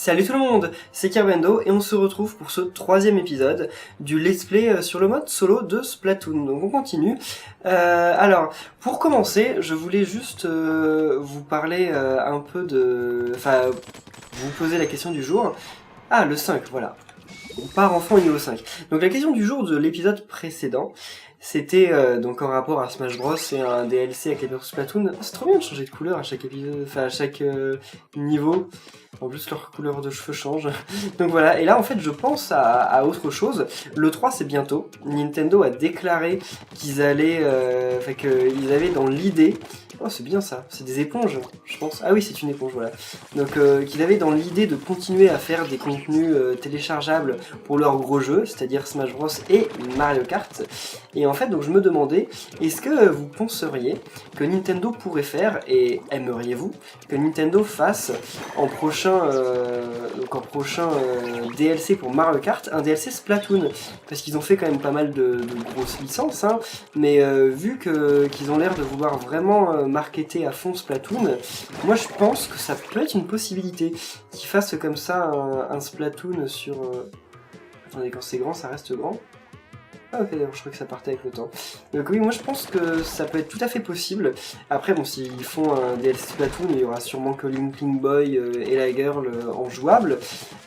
Salut tout le monde, c'est Kerbendo et on se retrouve pour ce troisième épisode du let's play sur le mode solo de Splatoon. Donc on continue. Alors, pour commencer, je voulais juste vous parler un peu de... Enfin, vous poser la question du jour. Ah, le 5, voilà. On part enfin au niveau 5. Donc la question du jour de l'épisode précédent, c'était donc en rapport à Smash Bros et un DLC avec les persos Splatoon. C'est trop bien de changer de couleur à chaque épisode, enfin à chaque niveau. En plus leur couleur de cheveux change. Donc voilà, et là en fait je pense à autre chose. Le 3 c'est bientôt. Nintendo a déclaré qu'ils allaient, qu'ils avaient dans l'idée... Oh c'est bien ça, c'est des éponges je pense. Ah oui c'est une éponge voilà. Donc qu'ils avaient dans l'idée de continuer à faire des contenus téléchargeables pour leurs gros jeux, c'est-à-dire Smash Bros et Mario Kart. Et en fait donc je me demandais, est-ce que vous penseriez que Nintendo pourrait faire, et aimeriez-vous, que Nintendo fasse en prochain DLC pour Mario Kart, un DLC Splatoon, parce qu'ils ont fait quand même pas mal de grosses licences, hein, mais vu qu'ils ont l'air de vouloir vraiment marketer à fond Splatoon, moi je pense que ça peut être une possibilité qu'ils fassent comme ça un Splatoon sur... Attendez, quand c'est grand, ça reste grand. Ah ok, je crois que ça partait avec le temps. Donc oui, moi je pense que ça peut être tout à fait possible. Après, bon, s'ils font un DLC Splatoon, il y aura sûrement que Link Boy et la girl en jouable.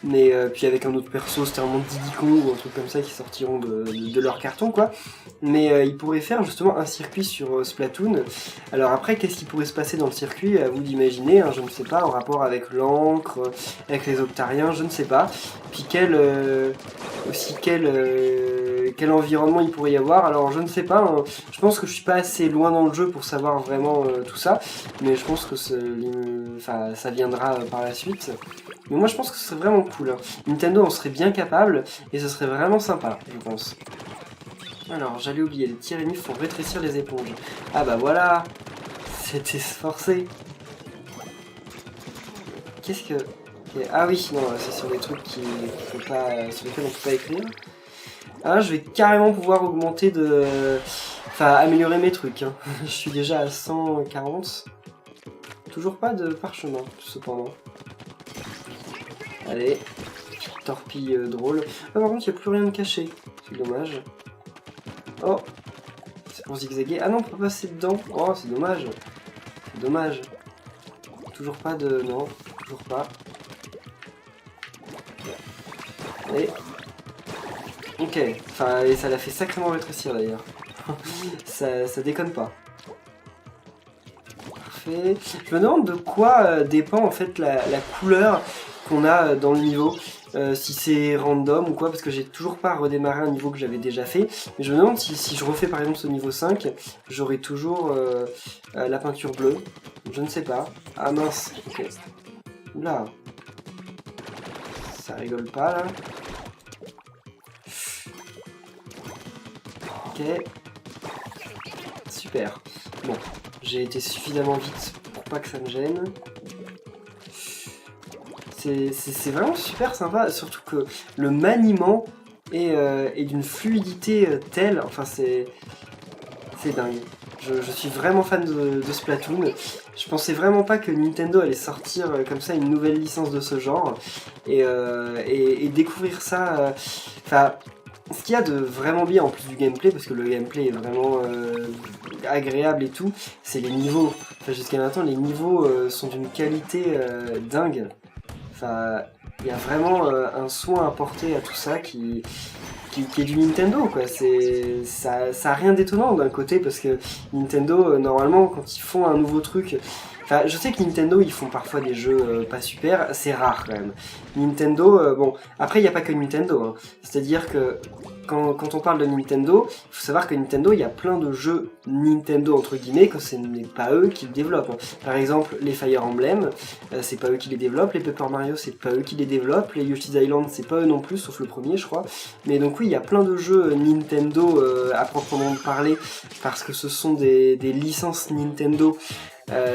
Mais puis avec un autre perso, c'était vraiment Diddy Kong ou un truc comme ça qui sortiront de leur carton, quoi. Mais ils pourraient faire justement un circuit sur Splatoon. Alors après, qu'est-ce qui pourrait se passer dans le circuit? À vous d'imaginer, hein, je ne sais pas, en rapport avec l'encre, avec les Octariens, je ne sais pas. Puis quel environnement il pourrait y avoir, alors je ne sais pas, hein. Je pense que je suis pas assez loin dans le jeu pour savoir vraiment tout ça, mais je pense que ça viendra par la suite. Mais moi je pense que ce serait vraiment cool, hein. Nintendo en serait bien capable, et ce serait vraiment sympa, je pense. Alors j'allais oublier, les tirs ennemis font rétrécir les éponges. Ah bah voilà, c'était forcé. Qu'est-ce que... Okay. Ah oui, non, c'est sur des trucs sur lesquels on peut pas écrire. Ah, je vais carrément pouvoir augmenter Enfin, améliorer mes trucs, hein. Je suis déjà à 140. Toujours pas de parchemin, cependant. Allez, petite torpille drôle. Ah, par contre, il n'y a plus rien de caché. C'est dommage. Oh, c'est pour zigzaguer. Ah non, on peut passer dedans. Oh, c'est dommage. C'est dommage. Toujours pas de... Non, toujours pas. Allez. Ok, enfin, et ça l'a fait sacrément rétrécir d'ailleurs. ça déconne pas. Parfait. Je me demande de quoi dépend en fait la couleur qu'on a dans le niveau. Si c'est random ou quoi, parce que j'ai toujours pas redémarré un niveau que j'avais déjà fait. Mais je me demande si je refais par exemple ce niveau 5, j'aurai toujours la peinture bleue. Je ne sais pas. Ah mince, ok. Oula. Ça rigole pas là. Ok. Super. Bon, j'ai été suffisamment vite pour pas que ça me gêne. C'est vraiment super sympa, surtout que le maniement est d'une fluidité telle, enfin c'est dingue. Je suis vraiment fan de Splatoon. Je pensais vraiment pas que Nintendo allait sortir comme ça une nouvelle licence de ce genre et découvrir ça. Enfin, ce qu'il y a de vraiment bien en plus du gameplay, parce que le gameplay est vraiment agréable et tout, c'est les niveaux. Enfin, jusqu'à maintenant, les niveaux sont d'une qualité dingue. Enfin, il y a vraiment un soin apporté à tout ça qui est du Nintendo, quoi. Ça a rien d'étonnant d'un côté, parce que Nintendo, normalement, quand ils font un nouveau truc... Enfin, je sais que Nintendo, ils font parfois des jeux pas super, c'est rare quand même. Nintendo, bon, après, il n'y a pas que Nintendo, hein. C'est-à-dire que quand on parle de Nintendo, il faut savoir que Nintendo, il y a plein de jeux Nintendo, entre guillemets, que ce n'est pas eux qui le développent, hein. Par exemple, les Fire Emblem, c'est pas eux qui les développent, les Paper Mario, c'est pas eux qui les développent, les Yoshi's Island, c'est pas eux non plus, sauf le premier, je crois. Mais donc oui, il y a plein de jeux Nintendo à proprement parler, parce que ce sont des licences Nintendo.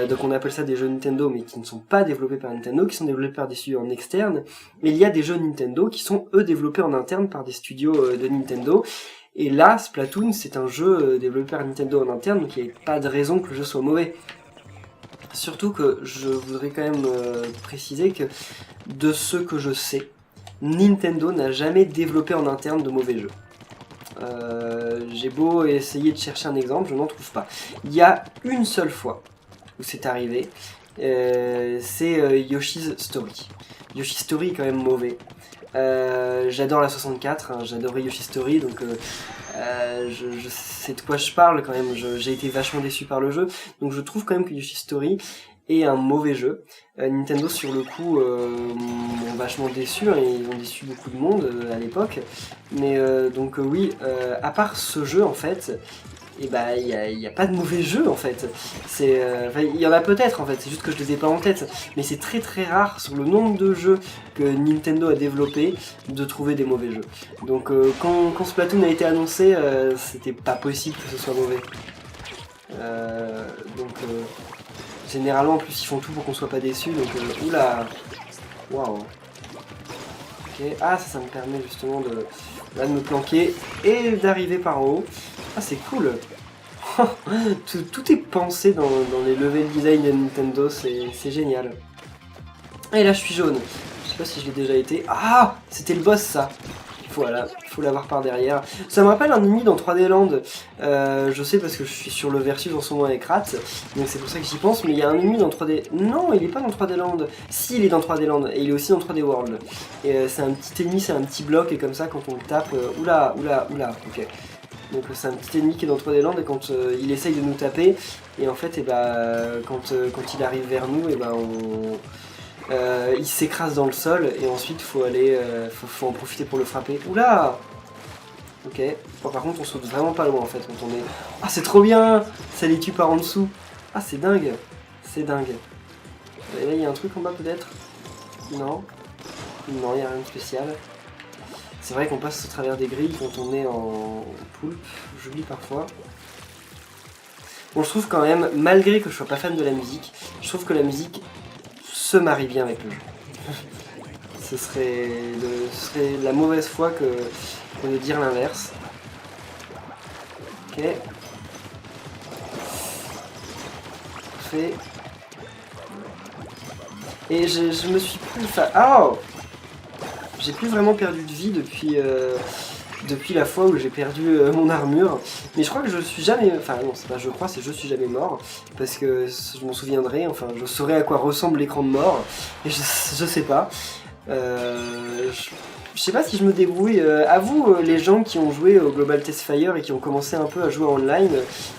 Donc on appelle ça des jeux Nintendo, mais qui ne sont pas développés par Nintendo, qui sont développés par des studios en externe. Et il y a des jeux Nintendo qui sont eux développés en interne par des studios de Nintendo. Et là, Splatoon, c'est un jeu développé par Nintendo en interne, donc il n'y a pas de raison que le jeu soit mauvais. Surtout que je voudrais quand même préciser que de ce que je sais, Nintendo n'a jamais développé en interne de mauvais jeux. J'ai beau essayer de chercher un exemple, je n'en trouve pas. Il y a une seule fois où c'est arrivé, c'est Yoshi's Story. Yoshi's Story est quand même mauvais. J'adore la 64, hein, j'adorais Yoshi's Story, donc je sais de quoi je parle quand même, j'ai été vachement déçu par le jeu, donc je trouve quand même que Yoshi's Story est un mauvais jeu. Nintendo sur le coup m'ont vachement déçu, hein, ils ont déçu beaucoup de monde à l'époque, mais donc oui, à part ce jeu en fait, et bah il y a pas de mauvais jeux en fait. C'est il y en a peut-être en fait, c'est juste que je les ai pas en tête, mais c'est très très rare sur le nombre de jeux que Nintendo a développé de trouver des mauvais jeux. Donc quand Splatoon a été annoncé, c'était pas possible que ce soit mauvais. Donc généralement en plus ils font tout pour qu'on soit pas déçus, donc oula, waouh. Ok, ah ça me permet justement de me planquer et d'arriver par en haut. Ah c'est cool. Tout est pensé dans les level design de Nintendo, c'est génial. Et là je suis jaune. Je sais pas si je l'ai déjà été. Ah, c'était le boss ça. Voilà, il faut l'avoir par derrière. Ça me rappelle un ennemi dans 3D Land. Je sais parce que je suis sur le versus en ce moment avec Rat, donc c'est pour ça que j'y pense. Mais il y a un ennemi dans 3D. Non, il est pas dans 3D Land. Si, il est dans 3D Land et il est aussi dans 3D World. Et c'est un petit ennemi, c'est un petit bloc et comme ça quand on le tape. Oula, oula, oula. Ok. Donc c'est un petit ennemi qui est dans 3D Land et quand il essaye de nous taper, et en fait, et quand il arrive vers nous, et il s'écrase dans le sol et ensuite faut aller, faut en profiter pour le frapper. Oula. Ok. Bon, par contre on saute vraiment pas loin en fait quand on est... Ah c'est trop bien. Ça les tue par en dessous. Ah c'est dingue. C'est dingue. Et là il y a un truc en bas peut-être. Non. Non, il n'y a rien de spécial. C'est vrai qu'on passe au travers des grilles quand on est en poulpe. J'oublie parfois. Bon je trouve quand même, malgré que je sois pas fan de la musique, je trouve que la musique se marie bien avec le jeu. ce serait la mauvaise foi que de dire l'inverse. Ok. Parfait. Et je me suis plus... Oh, j'ai plus vraiment perdu de vie depuis la fois où j'ai perdu mon armure. Mais je crois que je suis jamais... Enfin non, c'est pas je crois, c'est je suis jamais mort. Parce que je m'en souviendrai, enfin je saurais à quoi ressemble l'écran de mort. Et je sais pas. Je sais pas si je me débrouille. À vous, les gens qui ont joué au Global Test Fire et qui ont commencé un peu à jouer en online,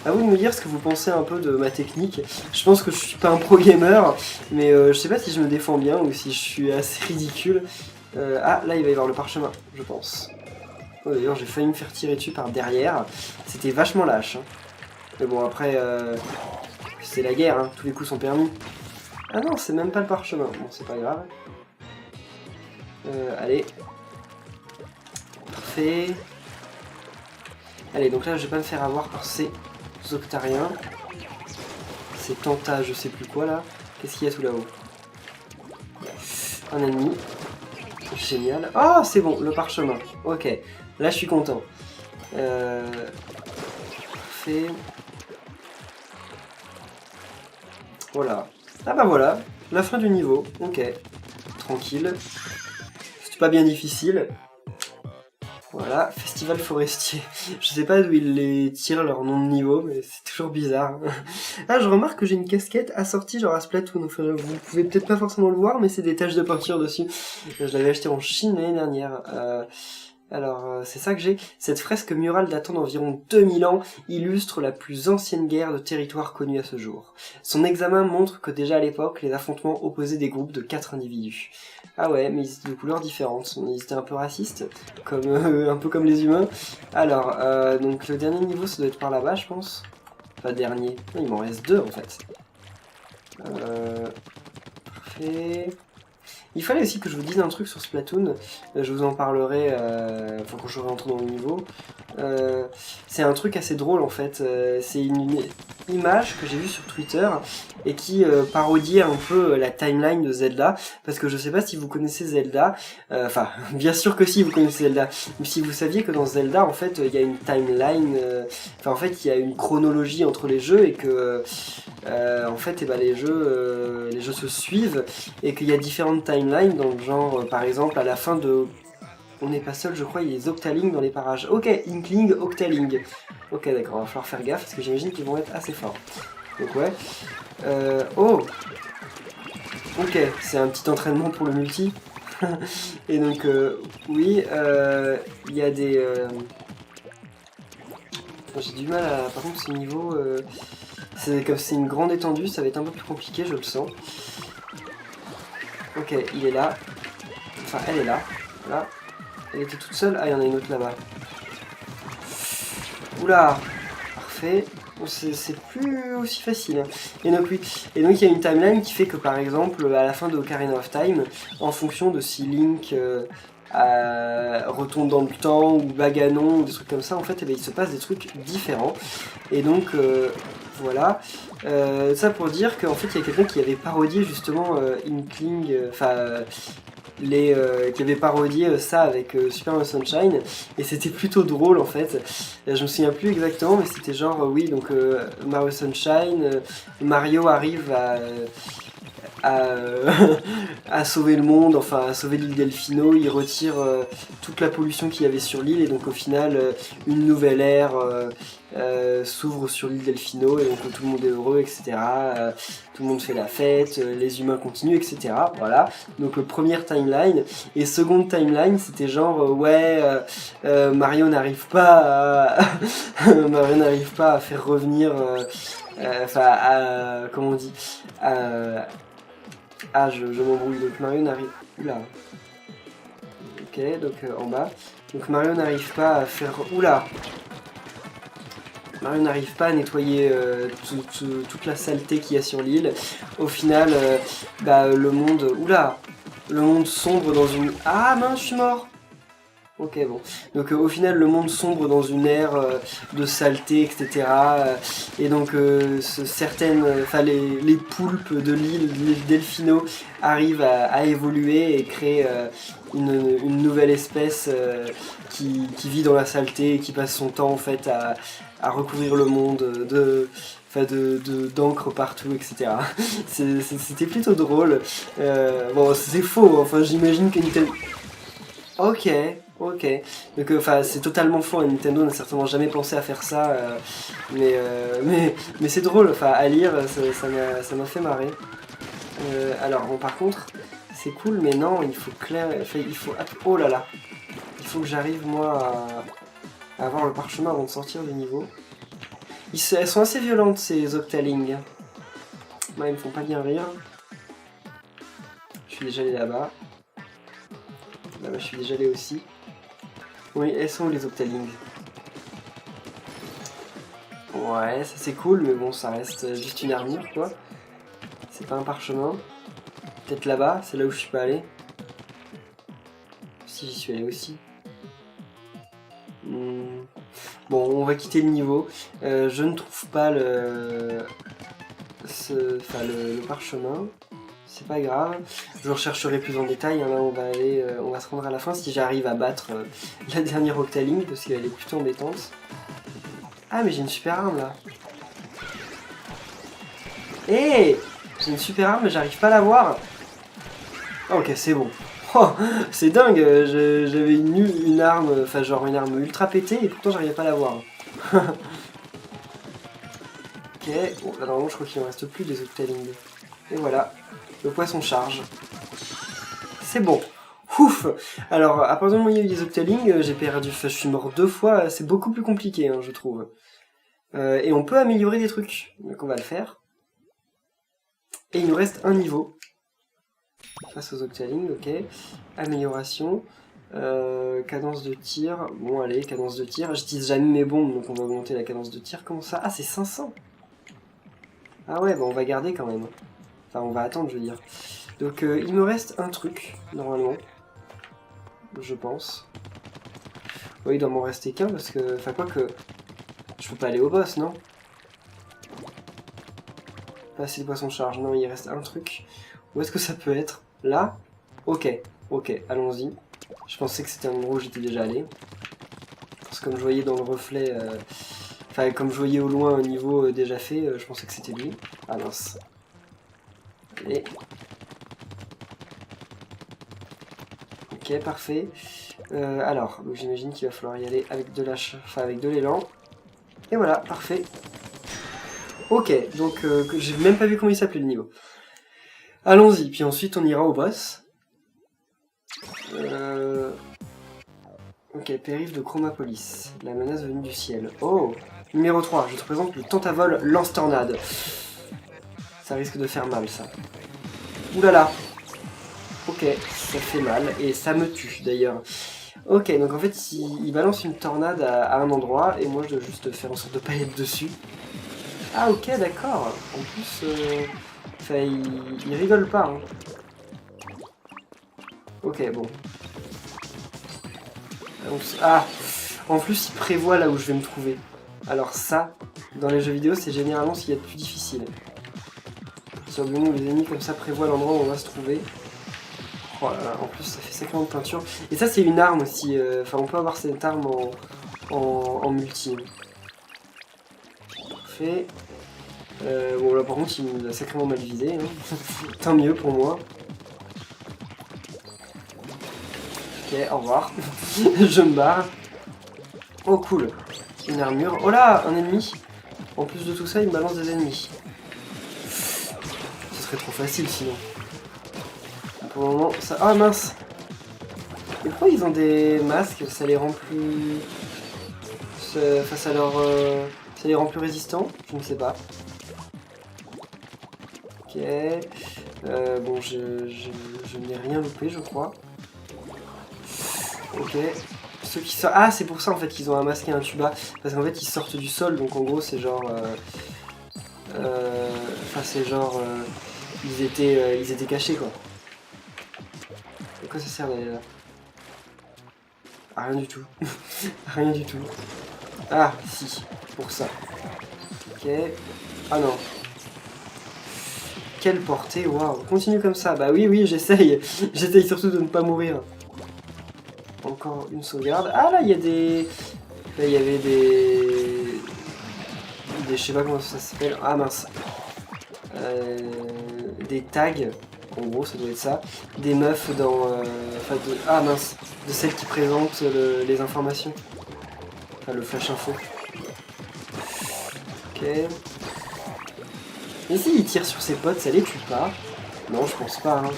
à vous de me dire ce que vous pensez un peu de ma technique. Je pense que je suis pas un pro gamer, mais je sais pas si je me défends bien ou si je suis assez ridicule. Ah, là il va y avoir le parchemin, je pense. Oh, d'ailleurs, j'ai failli me faire tirer dessus par derrière. C'était vachement lâche. Hein. Mais bon, après, c'est la guerre, hein. Tous les coups sont permis. Ah non, c'est même pas le parchemin. Bon, c'est pas grave. Allez. Parfait. Allez, donc là, je vais pas me faire avoir par ces octariens. Ces tenta, je sais plus quoi, là. Qu'est-ce qu'il y a tout là-haut? Un ennemi. Génial. Ah, c'est bon, le parchemin. Ok. Là, je suis content. Parfait. Voilà. Ah bah voilà, la fin du niveau. Ok. Tranquille. C'était pas bien difficile. Voilà, festival forestier. Je sais pas d'où ils les tirent leur nom de niveau, mais c'est toujours bizarre. Ah, je remarque que j'ai une casquette assortie genre à Splatoon. Enfin, vous pouvez peut-être pas forcément le voir, mais c'est des taches de peinture dessus. Je l'avais acheté en Chine l'année dernière. Alors, c'est ça que j'ai. Cette fresque murale datant d'environ 2000 ans illustre la plus ancienne guerre de territoire connue à ce jour. Son examen montre que déjà à l'époque, les affrontements opposaient des groupes de 4 individus. Ah ouais, mais ils étaient de couleurs différentes. Ils étaient un peu racistes, comme un peu comme les humains. Alors, donc le dernier niveau, ça doit être par là-bas, je pense. Enfin, dernier. Non, il m'en reste 2 en fait. Parfait. Il fallait aussi que je vous dise un truc sur Splatoon, je vous en parlerai quand je serai rentré dans le niveau. C'est un truc assez drôle en fait, c'est une image que j'ai vue sur Twitter et qui parodiait un peu la timeline de Zelda, parce que je sais pas si vous connaissez Zelda, enfin bien sûr que si vous connaissez Zelda, mais si vous saviez que dans Zelda en fait il y a une timeline, enfin en fait il y a une chronologie entre les jeux et que en fait, eh ben, les jeux se suivent et qu'il y a différentes timelines, donc genre, par exemple, à la fin de... On n'est pas seul, je crois, il y a les Octalings dans les parages. Ok, Inkling, Octaling. Ok, d'accord, va falloir faire gaffe parce que j'imagine qu'ils vont être assez forts. Donc ouais. Oh! Ok, c'est un petit entraînement pour le multi. Et donc, oui, il y a des... J'ai du mal à... Par contre, ce niveau... comme c'est une grande étendue, ça va être un peu plus compliqué, je le sens. Ok, il est là. Enfin, elle est là. Là. Elle était toute seule. Ah, il y en a une autre là-bas. Oula! Parfait. Bon, c'est plus aussi facile. Et donc oui. Et donc il y a une timeline qui fait que par exemple, à la fin de Ocarina of Time, en fonction de si Link retourne dans le temps ou Baganon ou des trucs comme ça, en fait, eh bien, il se passe des trucs différents. Et donc voilà. Ça pour dire qu'en fait il y a quelqu'un qui avait parodié justement Inkling, qui avait parodié ça avec Super Mario Sunshine, et c'était plutôt drôle en fait. Je me souviens plus exactement, mais c'était genre oui, donc Mario Sunshine, Mario arrive à sauver le monde, enfin à sauver l'île Delfino, il retire toute la pollution qu'il y avait sur l'île, et donc au final une nouvelle ère s'ouvre sur l'île Delfino, et donc tout le monde est heureux, etc. Tout le monde fait la fête, les humains continuent, etc. Voilà, donc première timeline. Et seconde timeline, c'était genre Mario n'arrive pas à Mario n'arrive pas à faire revenir comment on dit, je m'embrouille, donc Mario n'arrive... Oula. Ok, donc en bas. Donc Mario n'arrive pas à faire... Oula. Mario n'arrive pas à nettoyer toute la saleté qu'il y a sur l'île. Au final, le monde... Oula. Le monde sombre dans une... Ah mince, je suis mort. Ok, bon. Donc au final, le monde sombre dans une ère de saleté, etc. Et donc les poulpes de l'île Delfino arrivent à évoluer et créer une nouvelle espèce qui vit dans la saleté et qui passe son temps en fait à recouvrir le monde d'encre partout, etc. C'était plutôt drôle. Bon, c'est faux, enfin j'imagine que Nintendo... Ok, ok. Donc c'est totalement faux, hein. Nintendo n'a certainement jamais pensé à faire ça, mais c'est drôle, à lire, ça m'a fait marrer. Alors bon, par contre, c'est cool, mais non, il faut oh là là, il faut que j'arrive moi à avoir le parchemin avant de sortir du niveau. Elles sont assez violentes ces Octalings. Moi, ils me font pas bien rire. Je suis déjà allé là-bas. Là-bas, je suis déjà allé aussi. Oui, elles sont où les Octalings? Ouais, ça c'est cool, mais bon, ça reste juste une armure, quoi. C'est pas un parchemin. Peut-être là-bas, c'est là où je suis pas allé. Si, j'y suis allé aussi. Bon, on va quitter le niveau. Je ne trouve pas le parchemin. C'est pas grave. Je le rechercherai plus en détail. Hein. Là, on va se rendre à la fin si j'arrive à battre la dernière Octaling, parce qu'elle est plutôt embêtante. Ah, mais j'ai une super arme là. Hé, j'ai une super arme, mais j'arrive pas à la voir. Ok, c'est bon. Oh, c'est dingue, j'avais une arme, genre une arme ultra pétée et pourtant j'arrivais pas à la voir. Ok, bon, là normalement je crois qu'il ne reste plus des Octalings. Et voilà, le poisson charge. C'est bon. Ouf. Alors, à partir du moment où il y a eu des Octalings, j'ai perdu, je suis mort 2 fois, c'est beaucoup plus compliqué, hein, je trouve. Et on peut améliorer des trucs, donc on va le faire. Et il nous reste un niveau. Face aux Octalings, ok. Amélioration. Cadence de tir. Bon, allez, cadence de tir. J'utilise jamais mes bombes, donc on va augmenter la cadence de tir. Comment ça? Ah, c'est 500. Ah ouais, bah on va garder quand même. Enfin, on va attendre, je veux dire. Donc, il me reste un truc, normalement. Je pense. Oui, il doit m'en rester qu'un, parce que... Enfin, quoi que... Je peux pas aller au boss, non? Pas assez de poissons charge. Non, il reste un truc. Où est-ce que ça peut être? Là? Ok, ok, allons-y. Je pensais que c'était un endroit où j'étais déjà allé. Parce que comme je voyais dans le reflet Enfin, comme je voyais au loin un niveau déjà fait, je pensais que c'était lui. Ah mince. Allez. Ok, parfait. Alors, j'imagine qu'il va falloir y aller avec avec de l'élan. Et voilà, parfait. Ok, donc j'ai même pas vu comment il s'appelait le niveau. Allons-y, puis ensuite on ira au boss. Ok, périph' de Chromapolis. La menace venue du ciel. Oh, numéro 3, je te présente le Tentavol Lance-Tornade. Ça risque de faire mal, ça. Oulala. Ok, ça fait mal, et ça me tue, d'ailleurs. Ok, donc en fait, il balance une tornade à un endroit, et moi je dois juste faire en sorte de pas être dessus. Ah ok, d'accord. En plus, enfin, il rigole pas. Hein. Ok, bon. Ah, en plus, il prévoit là où je vais me trouver. Alors ça, dans les jeux vidéo, c'est généralement ce qu'il y a de plus difficile. Sur du moment où les ennemis comme ça prévoient l'endroit où on va se trouver. Oh là là, en plus, ça fait sacrément de peinture. Et ça, c'est une arme aussi. Enfin, on peut avoir cette arme en multi. Parfait. Bon, là, par contre, il nous a sacrément mal visé. Hein. Tant mieux pour moi. Ok, au revoir. Je me barre. Oh, cool. Une armure. Oh là, un ennemi. En plus de tout ça, il me balance des ennemis. Ce serait trop facile sinon. Pour le moment, ça... Ah mince. Et pourquoi ils ont des masques? Ça les rend plus... Enfin, ça les rend plus résistants? Je ne sais pas. Ok. Bon, je n'ai rien loupé, je crois. Ok. Ceux qui sortent... Ah, c'est pour ça en fait qu'ils ont un masque et un tuba. Parce qu'en fait, ils sortent du sol, donc en gros, c'est genre... Enfin, c'est genre... ils étaient cachés, quoi. À quoi ça sert d'aller là? Ah, rien du tout. Rien du tout. Ah, si. Pour ça. Ok. Ah non. Quelle portée, waouh. Continue comme ça. Bah oui, oui, j'essaye. J'essaye surtout de ne pas mourir. Encore une sauvegarde. Ah là, il y a des... Là, il y avait des... Je sais pas comment ça s'appelle. Ah mince. Des tags. En gros, ça doit être ça. Des meufs dans... Enfin, Ah mince. De celles qui présentent les informations. Enfin, le flash info. Ok. Et s'il tire sur ses potes, ça les tue pas? Non, je pense pas. Hein.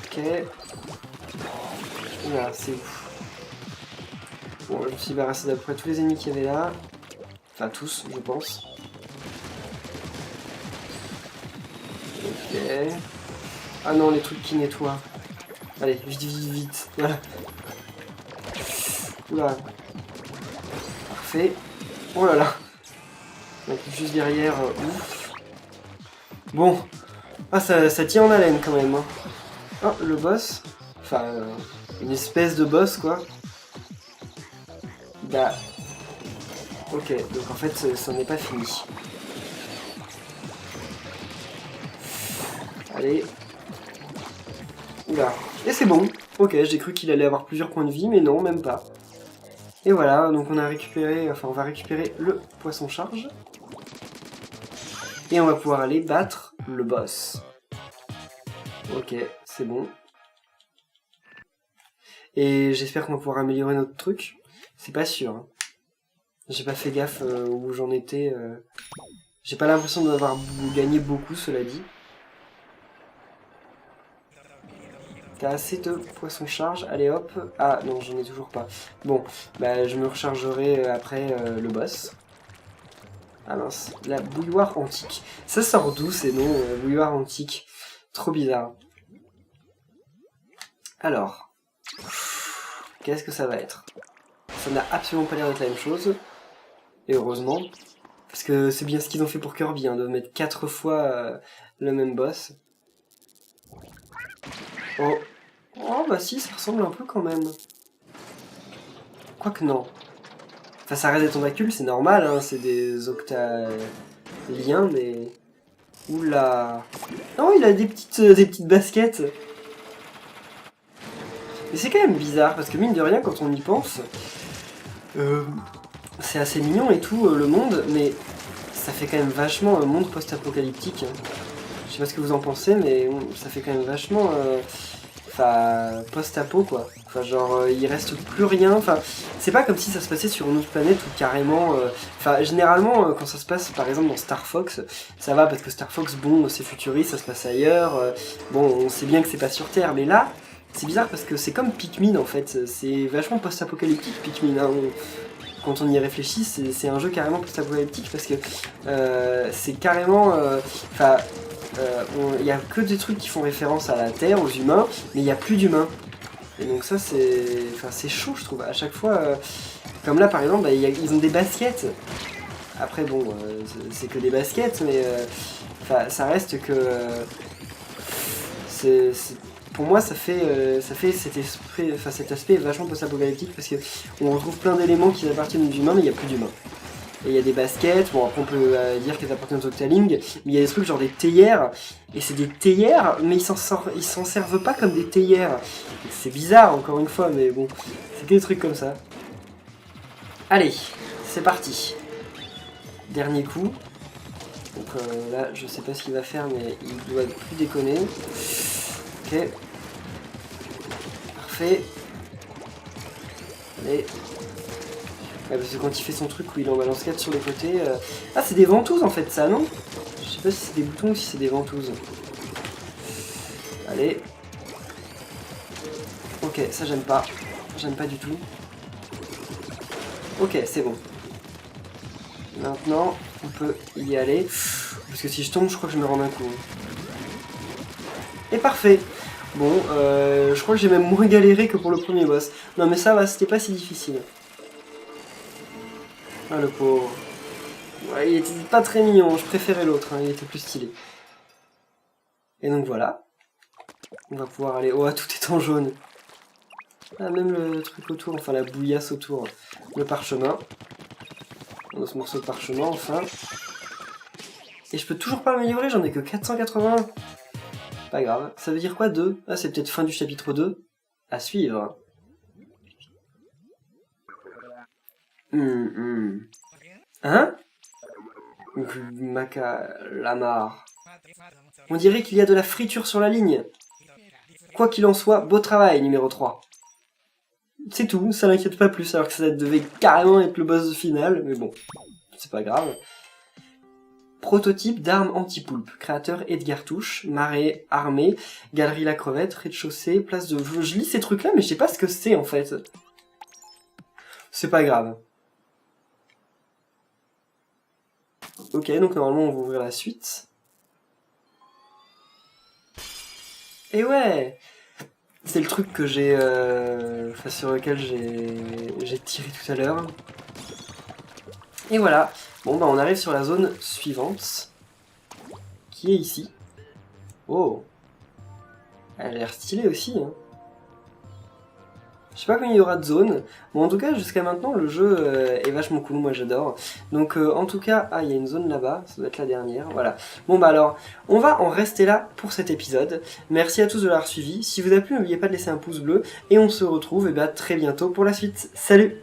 Ok. Oula, c'est ouf. Bon, je me suis débarrassé d'à peu près tous les ennemis qu'il y avait là. Enfin, tous, je pense. Ok. Ah non, les trucs qui nettoient. Allez, vite, vite, vite. Voilà. Oula. Parfait. Oh là là. Donc, juste derrière. Ouf. Bon. Ah, ça tient en haleine quand même. Hein. Oh, le boss. Enfin, une espèce de boss, quoi. Bah. Ok, donc en fait, ça n'est pas fini. Allez. Oula. Et c'est bon. Ok, j'ai cru qu'il allait avoir plusieurs points de vie, mais non, même pas. Et voilà, donc on a récupéré... Enfin, on va récupérer le poisson charge. Et on va pouvoir aller battre le boss. Ok, c'est bon. Et j'espère qu'on va pouvoir améliorer notre truc. C'est pas sûr. Hein. J'ai pas fait gaffe où j'en étais. J'ai pas l'impression d'avoir gagné beaucoup, cela dit. T'as assez de poisson charge, allez hop. Ah non, j'en ai toujours pas. Bon, bah je me rechargerai après le boss. Ah mince, la bouilloire antique. Ça sort d'où ces noms, bouilloire antique? Trop bizarre. Alors, qu'est-ce que ça va être? Ça n'a absolument pas l'air d'être la même chose. Et heureusement. Parce que c'est bien ce qu'ils ont fait pour Kirby, hein, de mettre 4 fois le même boss. Oh. Oh bah si, ça ressemble un peu quand même. Quoique non. Enfin, ça reste des tentacules, c'est normal, hein, c'est des octaliens, mais... Oula. Non, il a des petites baskets. Mais c'est quand même bizarre, parce que mine de rien, quand on y pense, C'est assez mignon et tout, le monde, mais ça fait quand même vachement un monde post-apocalyptique. Je sais pas ce que vous en pensez, mais ça fait quand même vachement... Enfin, post-apo quoi. Enfin, genre, il reste plus rien. Enfin, c'est pas comme si ça se passait sur une autre planète ou carrément. Enfin, généralement, quand ça se passe par exemple dans Star Fox, ça va parce que Star Fox, bon, c'est futuriste, ça se passe ailleurs. Bon, on sait bien que c'est pas sur Terre, mais là, c'est bizarre parce que c'est comme Pikmin en fait. C'est vachement post-apocalyptique Pikmin. Hein. Quand on y réfléchit, c'est un jeu carrément post-apocalyptique parce que c'est carrément. Enfin. Il n'y a que des trucs qui font référence à la Terre, aux humains, mais il n'y a plus d'humains. Et donc ça c'est chaud je trouve. À chaque fois, comme là par exemple, ils ont des baskets. Après bon, c'est que des baskets, mais ça reste que... pour moi ça fait cet aspect vachement post-apocalyptique parce qu'on retrouve plein d'éléments qui appartiennent aux humains, mais il n'y a plus d'humains. Et il y a des baskets, bon après on peut dire qu'elles appartiennent aux Octaling, mais il y a des trucs genre des théières, et c'est des théières, mais ils s'en servent pas comme des théières. C'est bizarre encore une fois, mais bon, c'est que des trucs comme ça. Allez, c'est parti. Dernier coup. Donc là, je sais pas ce qu'il va faire, mais il doit plus déconner. Ok. Parfait. Allez. Ouais, parce que quand il fait son truc où il en balance 4 sur les côtés... Ah, c'est des ventouses en fait, ça, non? Je sais pas si c'est des boutons ou si c'est des ventouses. Allez. Ok, ça j'aime pas. J'aime pas du tout. Ok, c'est bon. Maintenant, on peut y aller. Parce que si je tombe, je crois que je me rends un coup. Et parfait. Bon, je crois que j'ai même moins galéré que pour le premier boss. Non mais ça va, c'était pas si difficile. Ah le pauvre. Ouais, il était pas très mignon, je préférais l'autre, hein, il était plus stylé. Et donc voilà. On va pouvoir aller... Oh, tout est en jaune. Ah, même le truc autour, enfin la bouillasse autour. Le parchemin. On a ce morceau de parchemin, enfin. Et je peux toujours pas m'améliorer, j'en ai que 480. Pas grave. Ça veut dire quoi, 2? Ah, c'est peut-être fin du chapitre 2. À suivre. Hein? Macalamar. On dirait qu'il y a de la friture sur la ligne. Quoi qu'il en soit, beau travail, numéro 3. C'est tout, ça n'inquiète pas plus, alors que ça devait carrément être le boss final, mais bon, c'est pas grave. Prototype d'armes anti-poulpe. Créateur Edgar Touche, marée armée, galerie la crevette, rez-de-chaussée, place de... Je lis ces trucs-là, mais je sais pas ce que c'est en fait. C'est pas grave. Ok, donc normalement on va ouvrir la suite. Et ouais! C'est le truc que j'ai... sur lequel j'ai tiré tout à l'heure. Et voilà. Bon bah on arrive sur la zone suivante. Qui est ici. Oh! Elle a l'air stylée aussi, hein. Je sais pas combien il y aura de zones. Bon, en tout cas, jusqu'à maintenant, le jeu est vachement cool. Moi, j'adore. Donc, en tout cas... Ah, il y a une zone là-bas. Ça doit être la dernière. Voilà. Bon, bah alors, on va en rester là pour cet épisode. Merci à tous de l'avoir suivi. Si vous avez plu, n'oubliez pas de laisser un pouce bleu. Et on se retrouve très bientôt pour la suite. Salut!